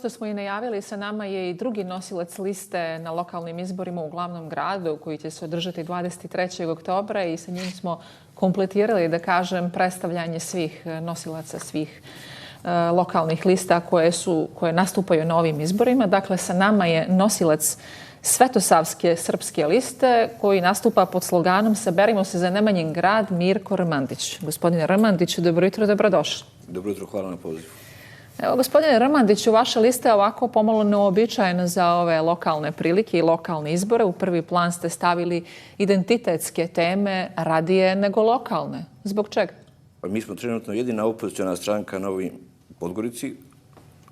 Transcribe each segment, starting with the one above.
što smo i najavili, sa nama je i drugi nosilac liste na lokalnim izborima u glavnom gradu koji će se održati 23. oktobra i sa njim smo kompletirali, da kažem, predstavljanje svih nosilaca svih lokalnih lista koje nastupaju na ovim izborima. Dakle, sa nama je nosilac Svetosavske srpske liste koji nastupa pod sloganom Saberimo se za Nemanjin grad, Mirko Rmandić. Gospodine Rmandiću, dobro jutro, dobrodošli. Dobro jutro, hvala na pozivu. Evo, gospodine Rmandiću, vaša lista je ovako pomalo neobičajna za ove lokalne prilike i lokalne izbore. U prvi plan ste stavili identitetske teme radije nego lokalne. Zbog čega? Pa mi smo trenutno jedina opoziciona stranka na ovim Podgorici,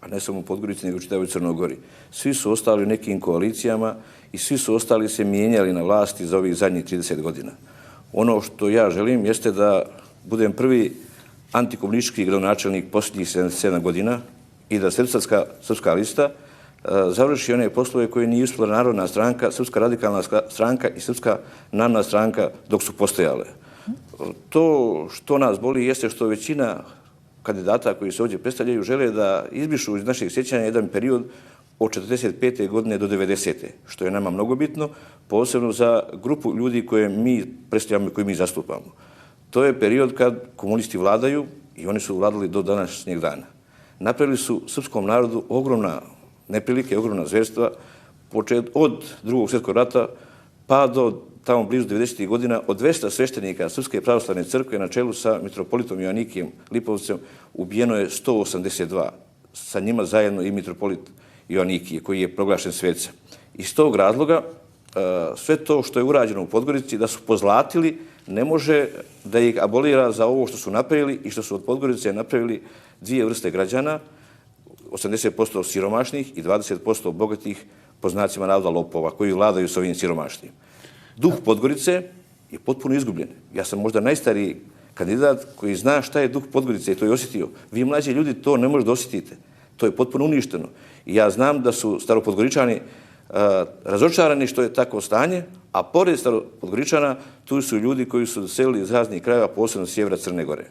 a ne samo u Podgorici, nego u čitavoj Crnoj Gori. Svi su ostali u nekim koalicijama i svi su ostali se mijenjali na vlasti za ovih zadnjih 30 godina. Ono što ja želim jeste da budem prvi antikomunistički gradonačelnik posljednjih 77 godina i da srpska lista završi one poslove koje nije uspjela Narodna stranka, Srpska radikalna stranka i Srpska narodna stranka dok su postojale. To što nas boli jeste što većina kandidata koji se ovdje predstavljaju žele da izbrišu iz našeg sjećanja jedan period od 45. godine do 90. što je nama mnogo bitno, posebno za grupu ljudi koje mi predstavljamo i koje mi zastupamo. To je period kad komunisti vladaju i oni su vladali do današnjeg dana. Napravili su srpskom narodu ogromna neprilike, ogromna zverstva, od Drugog svjetskog rata pa do tamo blizu 90. godina, od 200 sveštenika Srpske pravoslavne crkve na čelu sa mitropolitom Joanikijem Lipovcem ubijeno je 182. Sa njima zajedno i mitropolit Joanikije koji je proglašen svecem. Iz tog razloga sve to što je urađeno u Podgorici, da su pozlatili, ne može da ih abolira za ovo što su napravili i što su od Podgorice napravili dvije vrste građana, 80% siromašnih i 20% bogatih, po znacima navoda lopova, koji vladaju s ovim siromašnim. Duh Podgorice je potpuno izgubljen. Ja sam možda najstariji kandidat koji zna šta je duh Podgorice i to je osjetio. Vi mlađi ljudi to ne možete da osjetite. To je potpuno uništeno. I ja znam da su staropodgoričani razočarani što je takvo stanje, a pored staropodgoričana tu su ljudi koji su doselili iz raznih krajeva, posebno sjevera Crne Gore.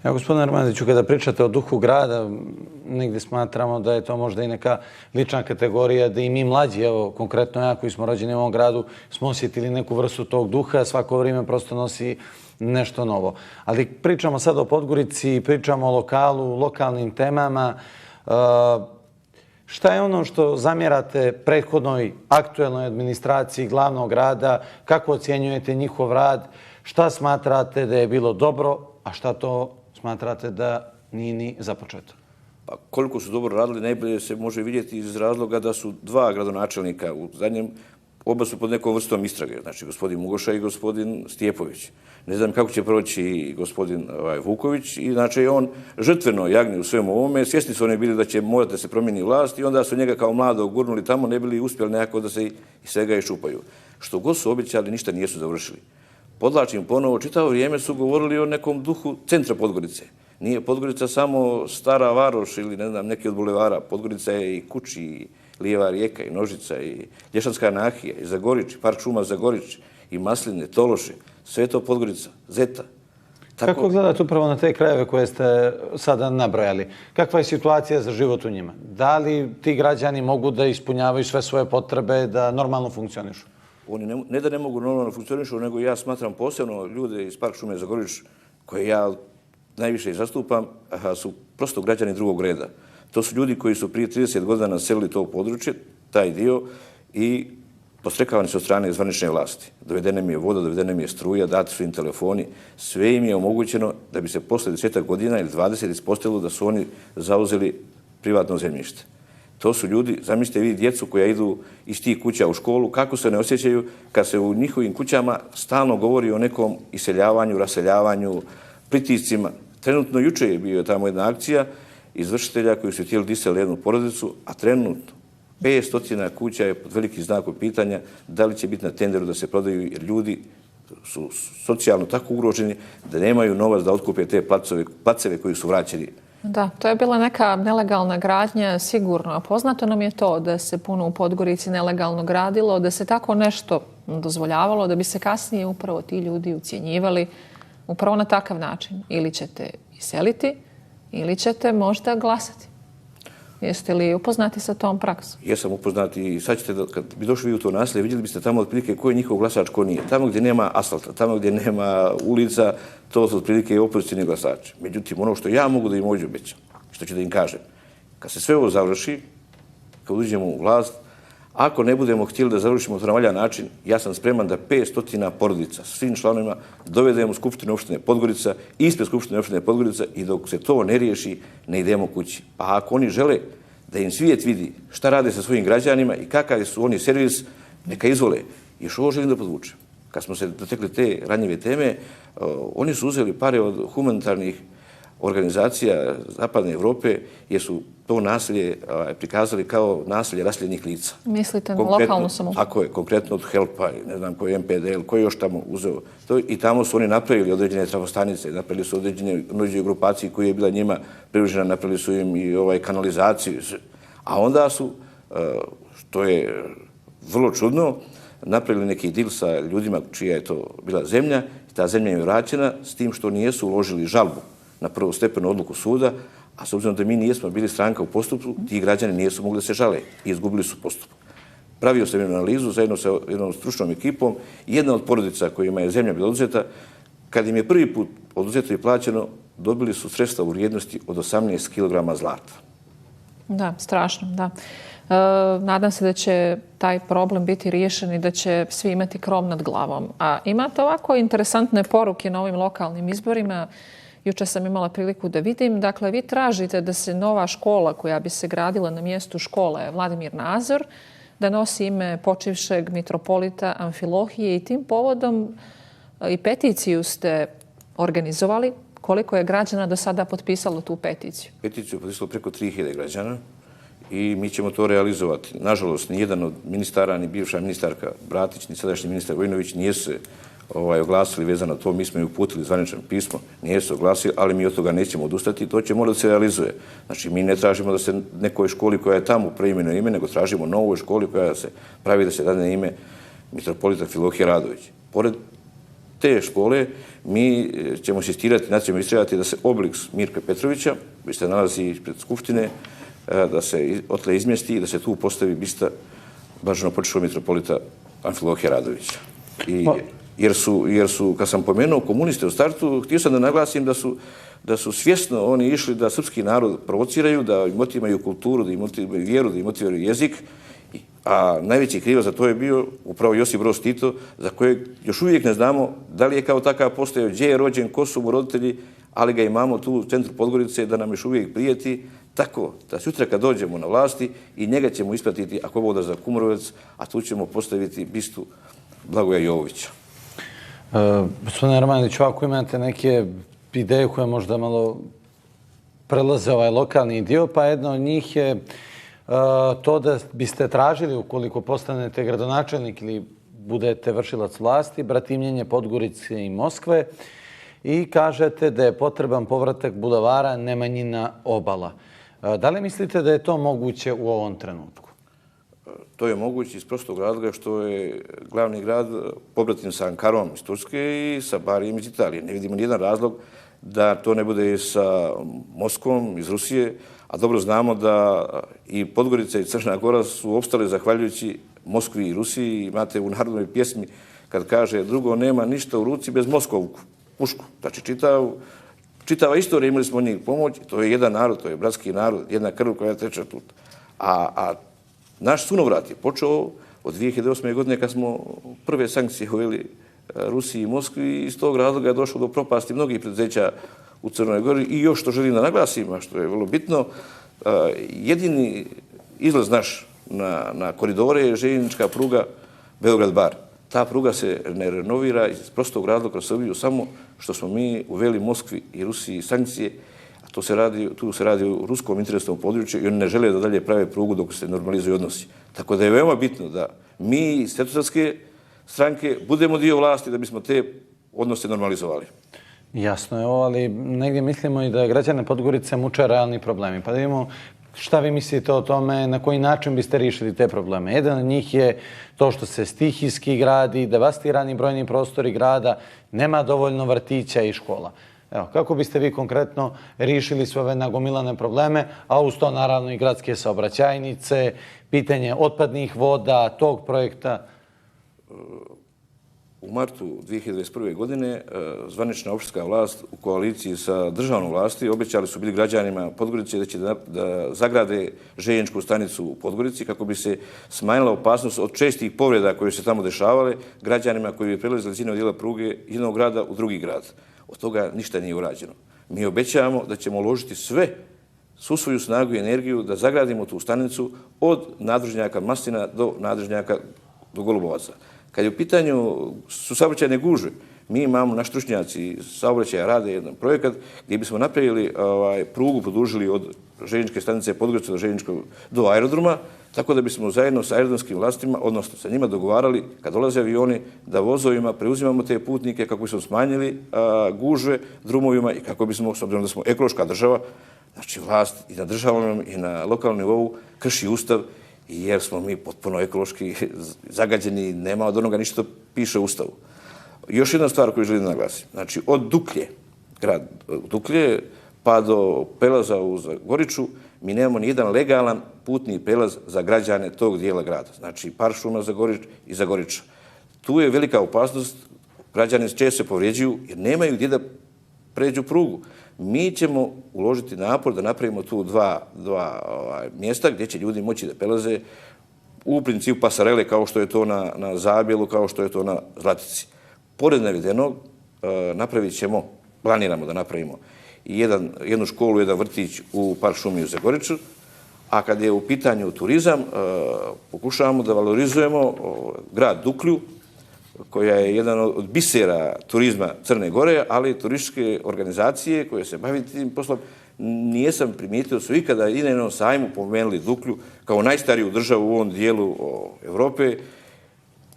Evo, gospodine Rmandiću, kada pričate o duhu grada, negdje smatramo da je to možda i neka lična kategorija, da i mi mlađi, evo, konkretno ja koji smo rođeni u ovom gradu, smo osjetili neku vrstu tog duha, svako vrijeme prosto nosi nešto novo. Ali pričamo sad o Podgorici, pričamo o lokalu, lokalnim temama. Šta je ono što zamjerate prethodnoj aktuelnoj administraciji glavnog grada? Kako ocjenjujete njihov rad? Šta smatrate da je bilo dobro, a šta to smatrate da nije ni započeto? Pa koliko su dobro radili, najbolje se može vidjeti iz razloga da su dva gradonačelnika u zadnjem, oba su pod nekom vrstom istrage, znači gospodin Mugoša i gospodin Stjepović. Ne znam kako će proći gospodin Vuković i znači on žrtveno jagne u svemu ovome. Svjesni su oni bili da će morati da se promijeni vlast i onda su njega kao mladog gurnuli tamo, ne bili uspjeli nekako da se iz svega iščupaju. Što god su obećali, ništa nisu završili. Podlačim ponovo, čitavo vrijeme su govorili o nekom duhu centra Podgorice. Nije Podgorica samo Stara Varoš ili ne znam, neki od bulevara. Podgorica je i Kući, i Lijeva Rijeka, i Nožica, i Lješanska Nahija, i Zagorić, Park šuma Zagorić, i Masline, Tološe, sve to Podgorica, Zeta. Kako gledate upravo na te krajeve koje ste sada nabrojali? Kakva je situacija za život u njima? Da li ti građani mogu da ispunjavaju sve svoje potrebe, da normalno funkcionišu? Oni ne da ne mogu normalno funkcionišu, nego ja smatram posebno ljude iz Park šume Zagorić, koje ja najviše zastupam, su prosto građani drugog reda. To su ljudi koji su prije 30 godina naselili to područje, taj dio, i postrekavani su od strane zvanične vlasti. Dovedena im je voda, dovedena im je struja, dati su im telefoni. Sve im je omogućeno da bi se posle 10 godina ili 20 ispostavilo da su oni zauzeli privatno zemljište. To su ljudi, zamislite vi djecu koja idu iz tih kuća u školu, kako se ne osjećaju kad se u njihovim kućama stalno govori o nekom iseljavanju, raseljavanju, pritiscima. Trenutno juče je bio tamo jedna akcija izvršitelja koji su htjeli disali jednu porodicu, a trenutno 500 kuća je pod veliki znakom pitanja da li će biti na tenderu da se prodaju, jer ljudi su socijalno tako ugroženi da nemaju novac da otkupe te placeve koji su vraćeni. Da, to je bila neka nelegalna gradnja, sigurno. A poznato nam je to da se puno u Podgorici nelegalno gradilo, da se tako nešto dozvoljavalo, da bi se kasnije upravo ti ljudi ucjenjivali upravo na takav način. Ili ćete iseliti, ili ćete možda glasati. Jeste li upoznati sa tom praksom? Jesam upoznat i sad ćete, kad bi došli u to naselje, vidjeli biste tamo otprilike ko je njihov glasač, ko nije. Tamo gdje nema asfalta, tamo gdje nema ulica, to su otprilike opozicioni glasači. Međutim, ono što ja mogu da im ovdje obećam, što ću da im kažem, kad se sve ovo završi, kad uđemo u vlast, ako ne budemo htjeli da završimo to na valjan način, ja sam spreman da 500 porodica s svim članovima dovedemo u Skupštinu opštine Podgorica, ispred Skupštine opštine Podgorica i dok se to ne riješi, ne idemo kući. A ako oni žele da im svijet vidi šta rade sa svojim građanima i kakav su oni servis, neka izvole. Još ovo želim da podvučem. Kad smo se dotekli te ranjive teme, oni su uzeli pare od humanitarnih organizacija Zapadne Evrope jer su to nasilje prikazali kao nasilje raseljenih lica. Mislite na lokalnu samoupravu? Tako je, konkretno od HELP-a, ne znam koji je MPDL, koji je još tamo uzeo. I tamo su oni napravili određene trafostanice, napravili su određene grupaciji koja je bila njima približena, napravili su im i kanalizaciju. A onda su, što je vrlo čudno, napravili neki dil sa ljudima čija je to bila zemlja i ta zemlja je vraćena s tim što nijesu uložili žalbu na prvostepenu odluku suda, a s obzirom da mi nijesmo bili stranka u postupku, ti građani nijesu mogli da se žale i izgubili su postupak. Pravio sam jednu analizu zajedno sa jednom stručnom ekipom i jedna od porodica kojima je zemlja bila oduzeta, kad im je prvi put oduzeto i plaćeno, dobili su sredstva u vrijednosti od 18 kg zlata. Da, strašno, da. Nadam se da će taj problem biti riješen i da će svi imati krov nad glavom. A imate ovako interesantne poruke na ovim lokalnim izborima. Jučer sam imala priliku da vidim. Dakle, vi tražite da se nova škola koja bi se gradila na mjestu škole Vladimir Nazor, da nosi ime počivšeg mitropolita Amfilohije i tim povodom i peticiju ste organizovali. Koliko je građana do sada potpisalo tu peticiju? Peticiju je potpisalo preko 3000 građana i mi ćemo to realizovati. Nažalost, nijedan od ministara, ni bivša ministarka Bratić, ni sadašnji ministar Vojinović nije se oglasili vezano to. Mi smo i uputili zvanično pismo, nije se oglasili, ali mi od toga nećemo odustati. To će morati da se realizuje. Znači, mi ne tražimo da se nekoj školi koja je tamo preimenuje ime, nego tražimo novoj školi koja se pravi da se dadne ime mitropolita Amfilohije Radović. Pored te škole mi ćemo insistirati, ćemo istrajati da se obliks Mirka Petrovića, koji se nalazi ispred Skupštine, da se otle izmjesti i da se tu postavi bista blaženo počivšeg mitropolita Amfilohije Radovića. Jer su, kad sam pomenuo komuniste u startu, htio sam da naglasim da su svjesno oni išli da srpski narod provociraju, da im otimaju kulturu, da im otimaju vjeru, da im otimaju jezik, a najveći krivac za to je bio upravo Josip Broz Tito, za kojeg još uvijek ne znamo da li je kao takav postojao, gdje je rođen, ko su mu roditelji, ali ga imamo tu u centru Podgorice da nam još uvijek prijeti, tako da sutra kad dođemo na vlasti i njega ćemo ispratiti, ako je voda za Kumrovec, a tu ćemo postaviti bistu Blagoja Jovovića. Gospodine Armanić, ako imate neke ideje koje možda malo prelaze ovaj lokalni dio, pa jedna od njih je to da biste tražili, ukoliko postanete gradonačelnik ili budete vršilac vlasti, bratimljenje Podgorice i Moskve i kažete da je potreban povratak bulevara Nemanjina obala. Da li mislite da je to moguće u ovom trenutku? To je moguće iz prostog razloga što je glavni grad pobratim sa Ankarom iz Turske i sa Barijem iz Italije. Ne vidimo nijedan razlog da to ne bude sa Moskvom iz Rusije, a dobro znamo da i Podgorica i Crna Gora su opstale zahvaljujući Moskvi i Rusiji. Imate u narodnoj pjesmi kad kaže drugo nema ništa u ruci bez Moskovku, pušku. Znači čitava istorija imali smo od njih pomoć. To je jedan narod, to je bratski narod, jedna krv koja teče tu. A naš sunovrat je počeo od 2008. godine kad smo prve sankcije uveli Rusiji i Moskvi i iz tog razloga je došlo do propasti mnogih preduzeća u Crnoj Gori i još što želim da naglasim, a što je vrlo bitno, jedini izlaz naš na koridore je željeznička pruga Beograd-Bar. Ta pruga se ne renovira iz prostog razloga kroz Srbiju samo što smo mi uveli Moskvi i Rusiji sankcije, a tu se radi u ruskom interesnom području i oni ne žele da dalje prave prugu dok se normalizuju odnosi. Tako da je veoma bitno da mi iz Svetosavske stranke budemo dio vlasti da bismo te odnose normalizovali. Jasno je ovo, ali negdje mislimo i da građane Podgorice muče realni problemi. Pa da vidimo šta vi mislite o tome, na koji način biste riješili te probleme. Jedan od njih je to što se stihijski gradi, devastirani brojni prostori grada, nema dovoljno vrtića i škola. Evo, kako biste vi konkretno riješili sve ove nagomilane probleme, a uz to naravno i gradske saobraćajnice, pitanje otpadnih voda, tog projekta? U martu 2021. godine zvanična opštinska vlast u koaliciji sa državnom vlasti obećali su bili građanima Podgorice da će da zagrade željezničku stanicu u Podgorici kako bi se smanjila opasnost od čestih povreda koje se tamo dešavale građanima koji bi prelazili iz jednog dijela pruge jednog grada u drugi grad. Od toga ništa nije urađeno. Mi obećavamo da ćemo uložiti svu svoju snagu i energiju da sagradimo tu stanicu od nadvožnjaka Mastina do nadvožnjaka do Golubovaca. Kad je u pitanju su saobraćajne gužve, mi imamo, naši stručnjaci saobraćaja rade jedan projekat gdje bismo napravili prugu, produžili od željezničke stanice Podgorice do aerodroma, tako da bismo zajedno sa aerodromskim vlastima, odnosno sa njima dogovarali kad dolaze avioni da vozovima preuzimamo te putnike kako bismo smanjili gužve drumovima i kako bismo, s obzirom da smo ekološka država, znači vlast i na državnom i na lokalnom nivou krši ustav jer smo mi potpuno ekološki zagađeni, nema od onoga ništa piše u ustavu. Još jedna stvar koju želim naglasiti. Znači, od Duklje, grad Duklje, pa do prelaza u Zagoriču, mi nemamo ni jedan legalan putni prelaz za građane tog dijela grada. Znači, Paršuma, Zagorič i Zagoriča. Tu je velika opasnost, građani često se povrijeđuju jer nemaju gdje da pređu prugu. Mi ćemo uložiti napor da napravimo tu dva mjesta gdje će ljudi moći da prelaze u principu pasarele kao što je to na Zabjelu, kao što je to na Zlatici. Pored navedenog napravit ćemo, planiramo da napravimo jednu školu, jedan vrtić u Paršumi u Zagoriču, a kad je u pitanju turizam, pokušavamo da valorizujemo grad Duklju, koja je jedan od bisera turizma Crne Gore, ali turističke organizacije koje se bavi tim poslom, nijesam primijetio su ikada i na jednom sajmu pomenuli Duklju kao najstariju državu u ovom dijelu Evrope,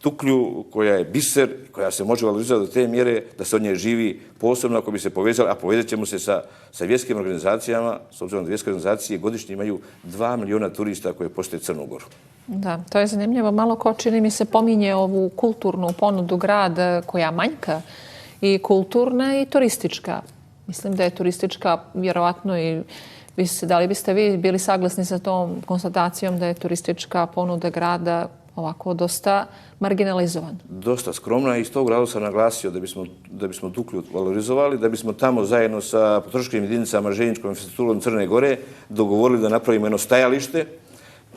Duklju koja je biser, koja se može valorizati do te mjere da se od nje živi posebno ako bi se povezali, a povezat ćemo se sa vjerskim organizacijama, s obzirom da vjerske organizacije godišnje imaju 2 miliona turista koje posjete Crnu Goru. Da, to je zanimljivo. Malo ko čini mi se pominje ovu kulturnu ponudu grada koja manjka i kulturna i turistička. Mislim da je turistička vjerovatno i da li biste vi bili saglasni sa tom konstatacijom da je turistička ponuda grada ovako dosta marginalizovan? Dosta skromna i iz tog razloga sam naglasio da bismo Duklju valorizovali, da bismo tamo zajedno sa potrošačkim jedinicama željezničkom infrastrukturom Crne Gore dogovorili da napravimo jedno stajalište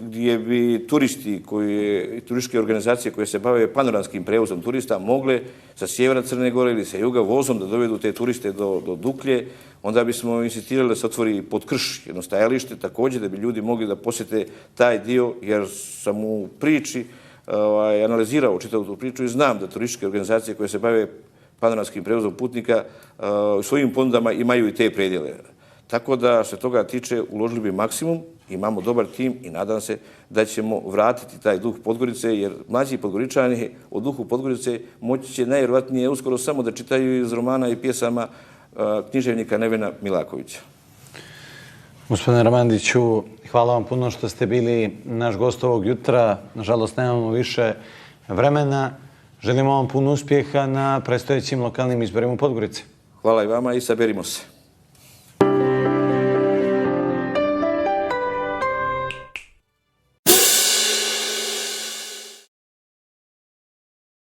gdje bi turisti i turističke organizacije koje se bave panoramskim prevozom turista mogle sa sjevera Crne Gore ili sa juga vozom da dovedu te turiste do Duklje. Onda bismo insistirali da se otvori pod Krš jedno stajalište, također da bi ljudi mogli da posjete taj dio, jer sam u priči analizirao čitavu tu priču i znam da turističke organizacije koje se bave panoramskim prevozom putnika u svojim ponudama imaju i te predjele. Tako da se toga tiče uložili bi maksimum, imamo dobar tim i nadam se da ćemo vratiti taj duh Podgorice, jer mlađi Podgoričani o duhu Podgorice moći će najvjerojatnije uskoro samo da čitaju iz romana i pjesama književnika Nevena Milakovića. Gospodine Ramandiću, hvala vam puno što ste bili naš gost ovog jutra. Nažalost, nemamo više vremena. Želimo vam puno uspjeha na predstojećim lokalnim izborima u Podgorici. Hvala i vama i saberimo se.